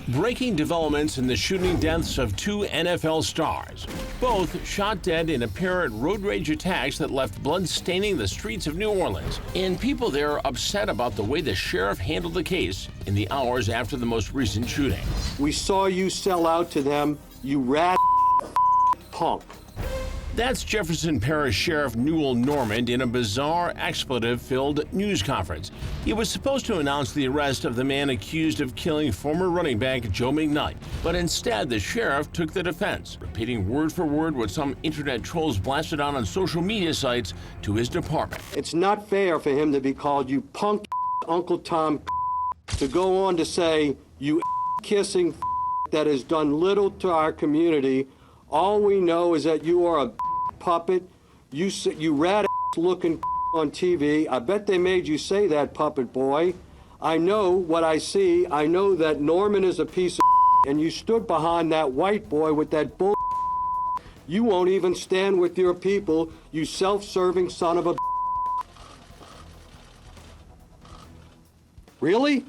Breaking developments in the shooting deaths of two NFL stars, both shot dead in apparent road rage attacks that left blood staining the streets of New Orleans. And people there are upset about the way the sheriff handled the case in the hours after the most recent shooting. We saw you sell out to them, you rat punk. That's Jefferson Parish Sheriff Newell Normand in a bizarre, expletive-filled news conference. He was supposed to announce the arrest of the man accused of killing former running back Joe McKnight, but instead the sheriff took the defense, repeating word for word what some internet trolls blasted out on social media sites to his department. It's not fair for him to be called you punk Uncle Tom, to go on to say you kissing that has done little to our community. All we know is that you are a puppet. You rat looking on TV. I bet they made you say that, puppet boy. I know what I see. I know that Norman is a piece of and you stood behind that white boy with that bull. You won't even stand with your people, you self-serving son of a. Really?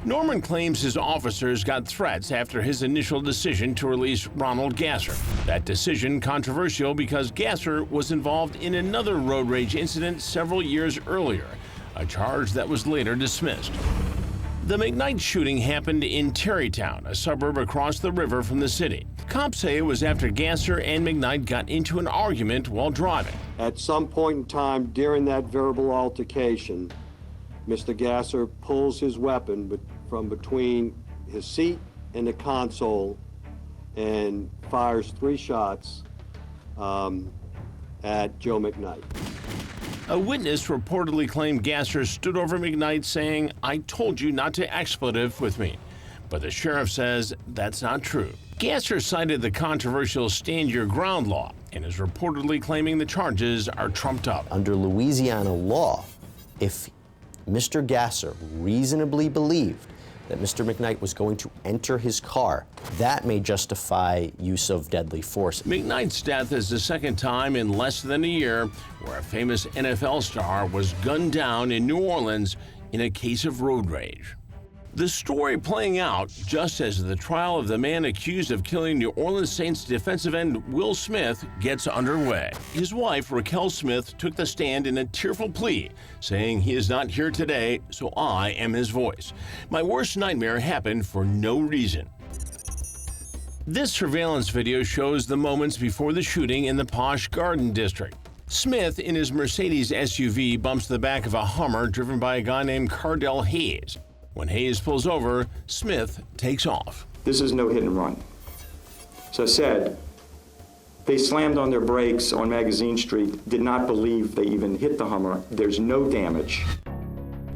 Norman claims his officers got threats after his initial decision to release Ronald Gasser. That decision controversial because Gasser was involved in another road rage incident several years earlier, a charge that was later dismissed. The McKnight shooting happened in Terrytown, a suburb across the river from the city. Cops say it was after Gasser and McKnight got into an argument while driving. At some point in time during that verbal altercation, Mr. Gasser pulls his weapon from between his seat and the console and fires 3 shots at Joe McKnight. A witness reportedly claimed Gasser stood over McKnight saying, "I told you not to expletive with me." But the sheriff says that's not true. Gasser cited the controversial stand your ground law and is reportedly claiming the charges are trumped up. Under Louisiana law, if Mr. Gasser reasonably believed that Mr. McKnight was going to enter his car, that may justify use of deadly force. McKnight's death is the second time in less than a year where a famous NFL star was gunned down in New Orleans in a case of road rage. The story playing out just as the trial of the man accused of killing New Orleans Saints defensive end Will Smith gets underway. His wife, Raquel Smith, took the stand in a tearful plea, saying he is not here today, so I am his voice. My worst nightmare happened for no reason. This surveillance video shows the moments before the shooting in the posh Garden District. Smith, in his Mercedes SUV, bumps the back of a Hummer driven by a guy named Cardell Hayes. When Hayes pulls over, Smith takes off. This is no hit and run. So I said, they slammed on their brakes on Magazine Street, did not believe they even hit the Hummer. There's no damage.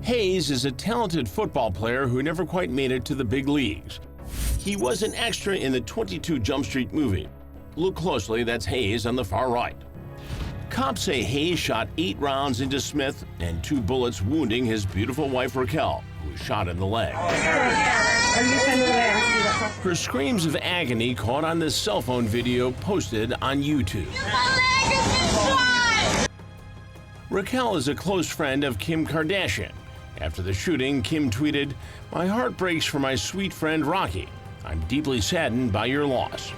Hayes is a talented football player who never quite made it to the big leagues. He was an extra in the 22 Jump Street movie. Look closely, that's Hayes on the far right. Cops say Hayes shot 8 rounds into Smith and 2 bullets wounding his beautiful wife Raquel, who was shot in the leg. Her screams of agony caught on this cell phone video posted on YouTube. Raquel is a close friend of Kim Kardashian. After the shooting, Kim tweeted, "My heart breaks for my sweet friend Rocky. I'm deeply saddened by your loss."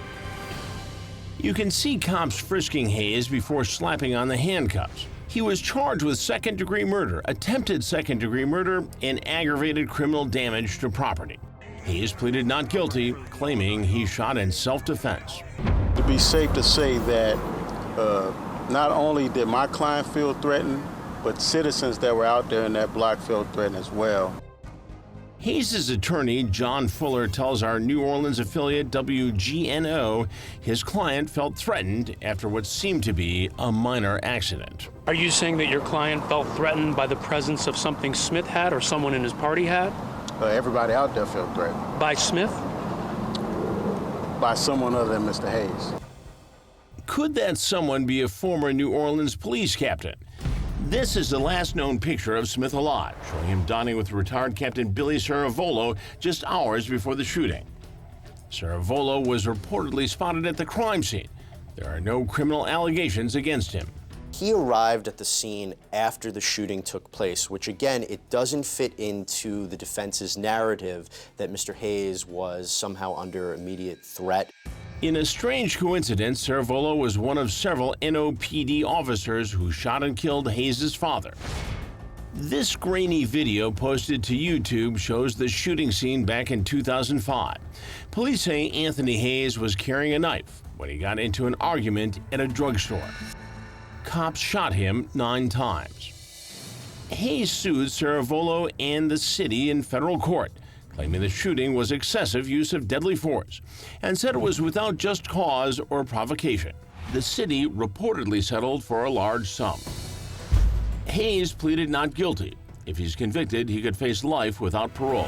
You can see cops frisking Hayes before slapping on the handcuffs. He was charged with second-degree murder, attempted second-degree murder, and aggravated criminal damage to property. Hayes pleaded not guilty, claiming he shot in self-defense. To be safe to say that not only did my client feel threatened, but citizens that were out there in that block felt threatened as well. Hayes' attorney, John Fuller, tells our New Orleans affiliate WGNO his client felt threatened after what seemed to be a minor accident. Are you saying that your client felt threatened by the presence of something Smith had or someone in his party had? Everybody out there felt threatened. By Smith? By someone other than Mr. Hayes. Could that someone be a former New Orleans police captain? This is the last known picture of Smith alive, showing him dining with retired Captain Billy Saravolo just hours before the shooting. Saravolo was reportedly spotted at the crime scene. There are no criminal allegations against him. He arrived at the scene after the shooting took place, which again, it doesn't fit into the defense's narrative that Mr. Hayes was somehow under immediate threat. In a strange coincidence, Cervolo was one of several NOPD officers who shot and killed Hayes' father. This grainy video posted to YouTube shows the shooting scene back in 2005. Police say Anthony Hayes was carrying a knife when he got into an argument at a drugstore. Cops shot him 9 times. Hayes sued Cervolo and the city in federal court, claiming the shooting was excessive use of deadly force, and said it was without just cause or provocation. The city reportedly settled for a large sum. Hayes pleaded not guilty. If he's convicted, he could face life without parole.